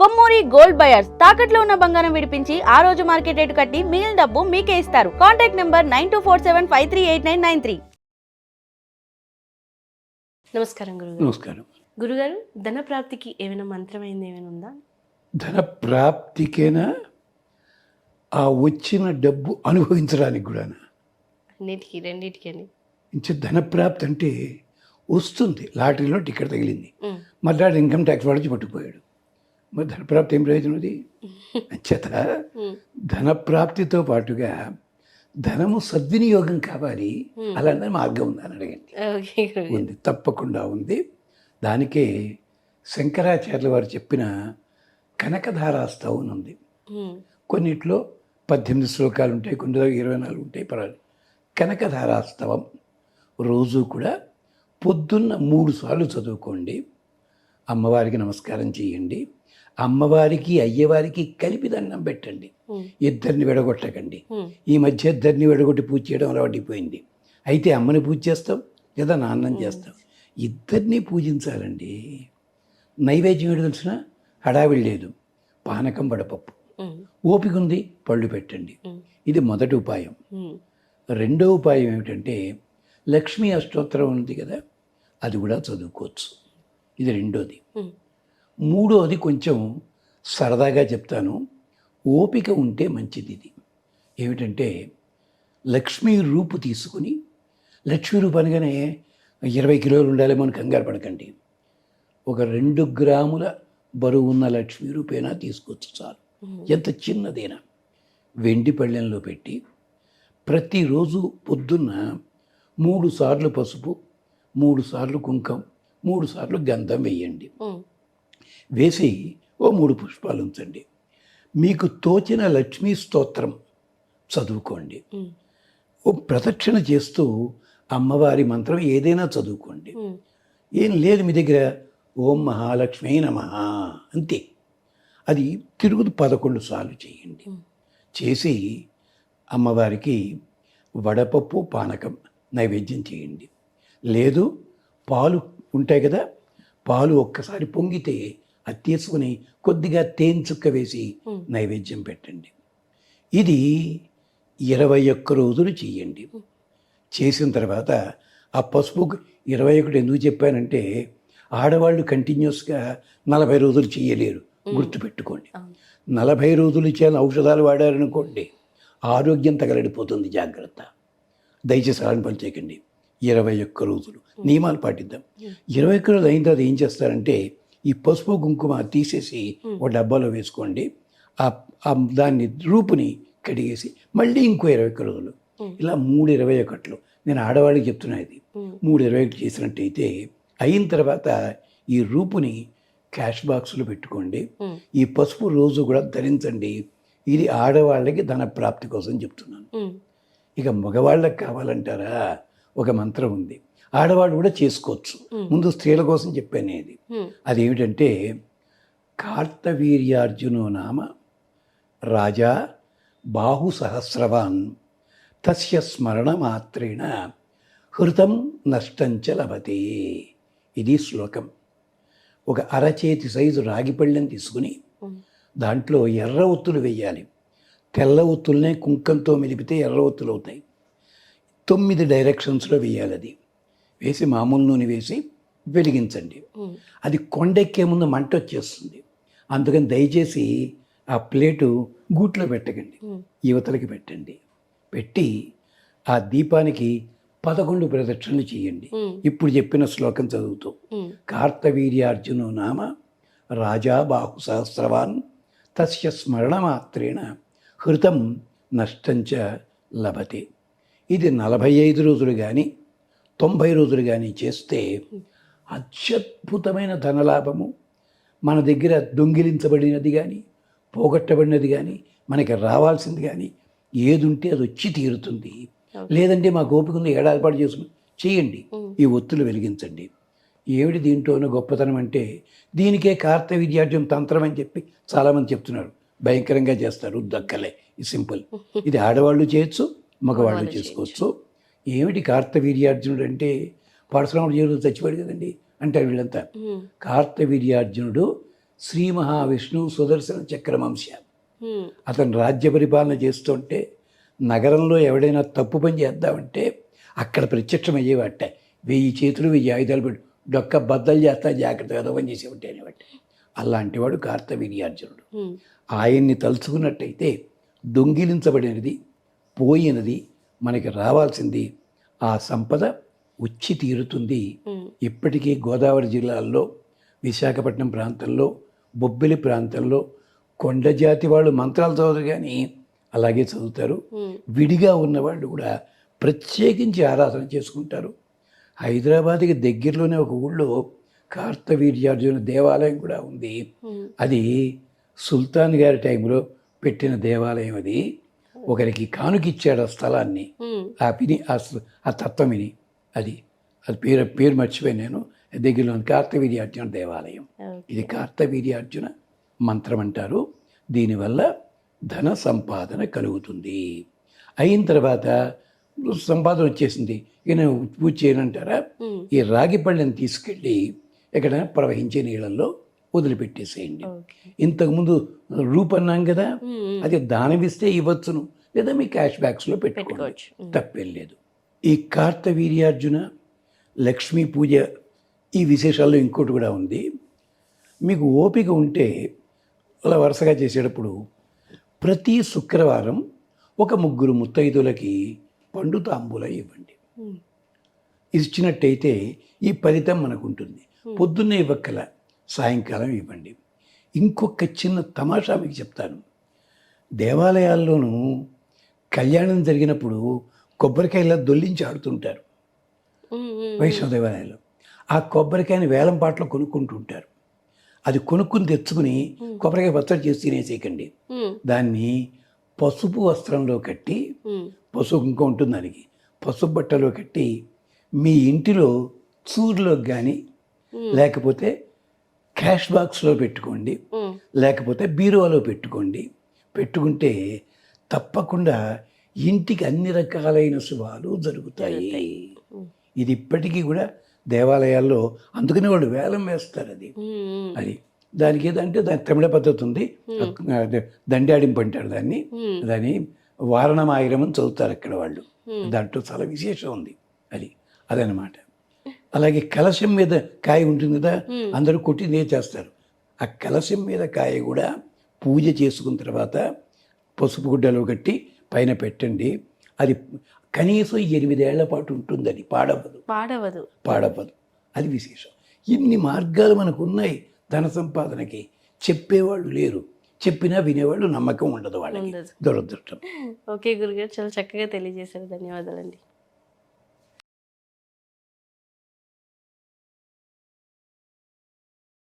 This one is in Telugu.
కొమ్మూరి గోల్డ్ బయర్స్ తాకట్లో ఉన్న బంగారం విడిపించి ఆ రోజు మార్కెట్ రేటు కట్టి మిగిలిన డబ్బు మీకే ఇస్తారు. Contact number 9247538993. నమస్కారం గురుగారు. నమస్కారం. గురుగారు, ధన ప్రాప్తికి ఏమైనా మంత్రమైంది ఏమైనా ఉందా? ధన ప్రాప్తికైనా ఆ వచ్చిన డబ్బు అనుభవించడానికి కూడా రెండింటికి అని ఇంచే ధన ప్రాప్తి అంటే వస్తుంది. లాటరీలో టికెట్ తగిలింది, మళ్ళీ ఇన్కమ్ ట్యాక్స్ వాడిచి పట్టుకుపోయాడు. మరి ధన ప్రాప్తి ఏం ప్రయోజనం అది? అంచేత ధన ప్రాప్తితో పాటుగా ధనము సద్వినియోగం కావాలి. అలాంటి మార్గం ఉందని అడగండి. ఉంది, తప్పకుండా ఉంది. దానికే శంకరాచార్యుల వారు చెప్పిన కనకధారాస్తవం ఉంది. కొన్నిట్లో 18 శ్లోకాలు ఉంటాయి, కొన్నిలో 24 ఉంటాయి. పర్వాలేదు. కనకధారాస్తవం రోజు కూడా పొద్దున్న 3 సార్లు చదువుకోండి. అమ్మవారికి నమస్కారం చేయండి. అమ్మవారికి అయ్యవారికి కలిపి దండం పెట్టండి. ఇద్దరిని విడగొట్టకండి. ఈ మధ్య ఇద్దరిని విడగొట్టి పూజ చేయడం అలవాటైపోయింది. అయితే అమ్మని పూజ చేస్తాం లేదా నాన్నని చేస్తాం. ఇద్దరినీ పూజించాలండి. నైవేద్యం ఏంటో తెలిసిన హడావిడి లేదు. పానకం వడపప్పు. ఓపిక ఉంది, పళ్ళు పెట్టండి. ఇది మొదటి ఉపాయం. రెండో ఉపాయం ఏమిటంటే లక్ష్మీ అష్టోత్తరం ఉంది కదా, అది కూడా చదువుకోవచ్చు. ఇది రెండోది. మూడోది కొంచెం సరదాగా చెప్తాను, ఓపిక ఉంటే మంచిది. ఇది ఏమిటంటే లక్ష్మీ రూపు తీసుకుని, లక్ష్మీ రూపు అనగానే 20 కిలోలు ఉండాలేమో అని కంగారు పడకండి. ఒక 2 గ్రాముల బరువు ఉన్న లక్ష్మీ రూపైనా తీసుకోవచ్చు చాలు. ఎంత చిన్నదైనా వెండి పళ్ళెంలో పెట్టి ప్రతిరోజు పొద్దున్న 3 సార్లు పసుపు, 3 సార్లు కుంకం, 3 సార్లు గంధం వేయండి. వేసి ఓ 3 పుష్పాలు ఉంచండి. మీకు తోచిన లక్ష్మీ స్తోత్రం చదువుకోండి. ఓ ప్రదక్షిణ చేస్తూ అమ్మవారి మంత్రం ఏదైనా చదువుకోండి. ఏం లేదు మీ దగ్గర, ఓం మహాలక్ష్మీ నమః అంతే. అది తిరుగుతూ 11 సార్లు చేయండి. చేసి అమ్మవారికి వడపప్పు పానకం నైవేద్యం చేయండి. లేదు పాలు ఉంటాయి కదా, పాలు ఒక్కసారి పొంగితే అది తీసుకుని కొద్దిగా తేనె చుక్క వేసి నైవేద్యం పెట్టండి. ఇది 21 రోజులు చేయండి. చేసిన తర్వాత ఆ పసుపు 21 ఎందుకు చెప్పానంటే ఆడవాళ్ళు కంటిన్యూస్గా 40 రోజులు చేయలేరు, గుర్తుపెట్టుకోండి. 40 రోజులు చేయాలని ఔషధాలు వాడారనుకోండి, ఆరోగ్యం తగలడిపోతుంది. జాగ్రత్త. దయచేసి అలాంటి పని చేయకండి. 21 రోజులు నియమాలు పాటిద్దాం. 21 రోజులు అయిన తర్వాత ఏం చేస్తారంటే ఈ పసుపు కుంకుమ తీసేసి ఒక డబ్బాలో వేసుకోండి. దాన్ని రూపుని కడిగేసి మళ్ళీ ఇంకో 21 రోజులు, ఇలా 3 21లు. నేను ఆడవాళ్ళకి చెప్తున్నా, ఇది 3 21 చేసినట్టయితే అయిన తర్వాత ఈ రూపుని క్యాష్ బాక్స్లో పెట్టుకోండి. ఈ పసుపు రోజు కూడా ధరించండి. ఇది ఆడవాళ్ళకి ధన ప్రాప్తి కోసం చెప్తున్నాను. ఇక మగవాళ్ళకి కావాలంటారా, ఒక మంత్రం ఉంది, ఆడవాళ్ళు కూడా చేసుకోవచ్చు. ముందు స్త్రీల కోసం చెప్పాను ఇది. అదేమిటంటే కార్తవీర్యార్జునో నామ రాజా బాహు సహస్రవాన్ తస్య స్మరణ మాత్రేణ హృతం నష్టంచ లభతే. ఇది శ్లోకం. ఒక అరచేతి సైజు రాగి పళ్ళెం తీసుకుని దాంట్లో ఎర్ర ఒత్తులు వేయాలి. తెల్ల ఒత్తులనే కుంకంతో మెలిపితే ఎర్ర ఒత్తులు అవుతాయి. 9 డైరెక్షన్స్లో వేయాలి. అది వేసి మామూలు నూనె వేసి వెలిగించండి. అది కొండెక్కే ముందు మంట వచ్చేస్తుంది. అందుకని దయచేసి ఆ ప్లేటు గూట్లో పెట్టకండి, యువతలకి పెట్టండి. పెట్టి ఆ దీపానికి 11 ప్రదక్షిణలు చేయండి. ఇప్పుడు చెప్పిన శ్లోకం చదువుతూ కార్తవీర్యార్జునో నామ రాజా బాహు సహస్రవాన్ తస్య స్మరణ మాత్రేణ హృతం నష్టంచ లభతే. ఇది 45 రోజులు కానీ 90 రోజులు కానీ చేస్తే అత్యద్భుతమైన ధనలాభము, మన దగ్గర దొంగిలించబడినది కానీ పోగొట్టబడినది కానీ మనకి రావాల్సింది కానీ ఏది ఉంటే అది వచ్చి తీరుతుంది. లేదంటే మాకు ఓపిక ఉంది, ఏడాది పాటు చేసుకుని చేయండి. ఈ ఒత్తులు వెలిగించండి. ఏమిటి దీంట్లోనూ గొప్పతనం అంటే దీనికే కార్తవీర్యార్జున తంత్రం అని చెప్పి చాలామంది చెప్తున్నారు. భయంకరంగా చేస్తారు, దక్కలే. ఇది సింపుల్. ఇది ఆడవాళ్ళు చేయొచ్చు, మగవాళ్ళు చేసుకోవచ్చు. ఏమిటి కార్తవీర్యార్జునుడు అంటే పరశురాముడు జీవితం చచ్చిపోయాడు కదండి అంటారు వీళ్ళంతా. కార్తవీర్యార్జునుడు శ్రీ మహావిష్ణువు సుదర్శన చక్రవంశ. ఉమ్, అతను రాజ్య పరిపాలన చేస్తుంటే నగరంలో ఎవడైనా తప్పు పని చేద్దామంటే అక్కడ ప్రత్యక్షం అయ్యేవాట. 1000 చేతులు 1000 ఆయుధాలు పెట్టి డొక్క బద్దలు చేస్తా జాగ్రత్తగా పని చేసేవాటి అనేవాట. అలాంటి వాడు కార్తవీర్యార్జునుడు. ఉమ్, ఆయన్ని తలుచుకున్నట్టయితే దొంగిలించబడినది, పోయినది, మనకి రావాల్సింది ఆ సంపద వచ్చి తీరుతుంది. ఉమ్, ఇప్పటికీ గోదావరి జిల్లాల్లో, విశాఖపట్నం ప్రాంతంలో, బొబ్బిలి ప్రాంతంలో కొండ జాతి వాళ్ళు మంత్రాలు చదువుతారు కానీ అలాగే చదువుతారు. ఉమ్, విడిగా ఉన్నవాళ్ళు కూడా ప్రత్యేకించి ఆరాధన చేసుకుంటారు. హైదరాబాద్కి దగ్గరలోనే ఒక ఊళ్ళో కార్తవీర్యార్జున దేవాలయం కూడా ఉంది. ఉమ్, అది సుల్తాన్ గారి టైంలో పెట్టిన దేవాలయం. అది ఒకరికి కానుకిచ్చాడు ఆ స్థలాన్ని, ఉమ్, ఆ తత్వం విని. అది పేరు మర్చిపోయి నేను. దగ్గరలో కార్తవీర్యార్జున దేవాలయం. ఓకే. ఇది కార్తవీర్యార్జున మంత్రం అంటారు. దీనివల్ల ధన సంపాదన కలుగుతుంది. అయిన తర్వాత సంపాదన వచ్చేసింది, ఇక నేను పూజ చేయనంటారా? ఉమ్, ఈ రాగి పళ్ళని తీసుకెళ్ళి ఎక్కడైనా ప్రవహించే నీళ్ళల్లో వదిలిపెట్టేసేయండి. ఓకే. ఇంతకుముందు రూపన్నాం కదా, ఉమ్, ఉమ్, అది దానం ఇస్తే ఇవ్వచ్చును, లేదా మీ క్యాష్ బ్యాక్స్లో పెట్టుకోండి, పెట్టుకోవచ్చు. ఉమ్, తప్పేం లేదు. ఈ కార్తవీర్యార్జున లక్ష్మీ పూజ ఈ విశేషాల్లో ఇంకోటి కూడా ఉంది. మీకు ఓపిక ఉంటే అలా వరుసగా చేసేటప్పుడు ప్రతి శుక్రవారం ఒక 3 ముత్తైదులకి పండు తాంబూలం ఇవ్వండి. ఉమ్, ఇచ్చినట్టయితే ఈ ఫలితం మనకు ఉంటుంది. పొద్దున్నే ఇవ్వక్కల, సాయంకాలం ఇవ్వండి. ఇంకొక చిన్న తమాషా మీకు చెప్తాను. దేవాలయాల్లోనూ కళ్యాణం జరిగినప్పుడు కొబ్బరికాయలా దొల్లించి ఆడుతుంటారు ఉమ్, ఉమ్, వైష్ణవ దేవాలయాల్లో. ఆ కొబ్బరికాయని వేలం పాటలో కొనుక్కుంటుంటారు. అది కొనుక్కుని తెచ్చుకుని కొబ్బరికాయ పచ్చడి చేసి తినేసేయకండి. ఉమ్, దాన్ని పసుపు వస్త్రంలో కట్టి, ఉమ్, పసుపు ఇంకా ఉంటుంది దానికి, పసుపు బట్టలో కట్టి మీ ఇంటిలో చూరులోకి కానీ, లేకపోతే క్యాష్ బాక్స్లో పెట్టుకోండి, ఉమ్, లేకపోతే బీరువాలో పెట్టుకోండి. పెట్టుకుంటే తప్పకుండా ఇంటికి అన్ని రకాలైన శుభాలు జరుగుతాయి. ఇది ఇప్పటికీ కూడా దేవాలయాల్లో, అందుకనే వాళ్ళు వేలం వేస్తారు. అది ఉమ్, అది దానికి ఏదంటే దాని తమిళ పద్ధతి ఉంది, అదే దండాడింపు అంటారు దాన్ని. దాన్ని వారణమాయిరం అని చదువుతారు అక్కడ వాళ్ళు. దాంట్లో చాలా విశేషం ఉంది. అదనమాట. అలాగే కలశం మీద కాయ ఉంటుంది కదా, అందరూ కొట్టి చేస్తారు. ఆ కలశం మీద కాయ కూడా పూజ చేసుకున్న తర్వాత పసుపు గుడ్డలో కట్టి పైన పెట్టండి. అది కనీసం 8 ఏళ్ల పాటు ఉంటుంది. అది పాడవదు. అది విశేషం. ఇన్ని మార్గాలు మనకు ఉన్నాయి ధన సంపాదనకి. చెప్పేవాళ్ళు లేరు, చెప్పినా వినేవాళ్ళు నమ్మకం ఉండదు వాళ్ళకి. దురదృష్టం. ఓకే గురుగారు, చాలా చక్కగా తెలియజేశారు. ధన్యవాదాలండి.